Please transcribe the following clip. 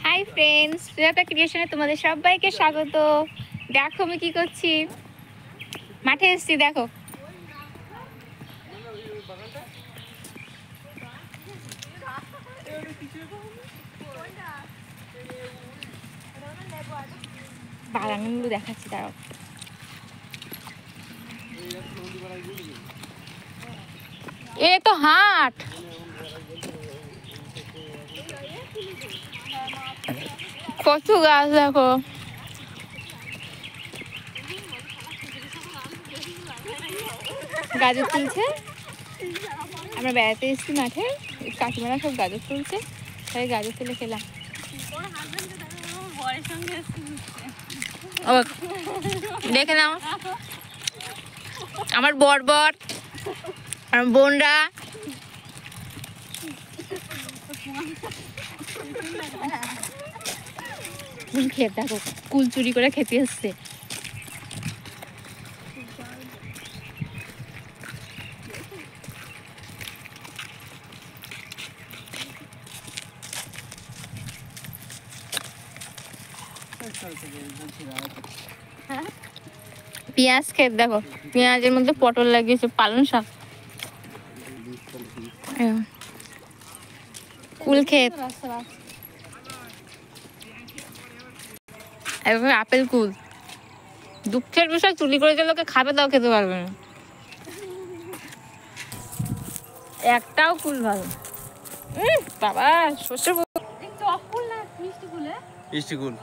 Hi friends, Sujata ক্রিয়েশনে তোমাদের সবাইকে স্বাগত। দেখো আমি কি করছি, মাঠে এসেছি। দেখো বাগানগুলো দেখাচ্ছি, দাঁড়াও। এ তো হাট, কত গাছ দেখো। গাজর তুলছে, আমরা বেড়াতে এসেছি মাঠে, কাকিমারা সব গাজর তুলছে, তাই গাজর তুলে খেলাম। ও দেখে নাও, আমার বর আমার বোনরা। খেয়ে দেখো, কুল চুরি করে খেতে এসছে। পেঁয়াজ ক্ষেত দেখো, পেঁয়াজের মধ্যে পটল লাগিয়েছে, পালং শাক, কুল ক্ষেত, এভাবে আপেল কুল। দুঃখের বিষয়, চুরি করে যে লোকে খাবে তাও খেতে পারবে না, একটাও কুল ভালো। বাবা শস্য মিষ্টি কুল।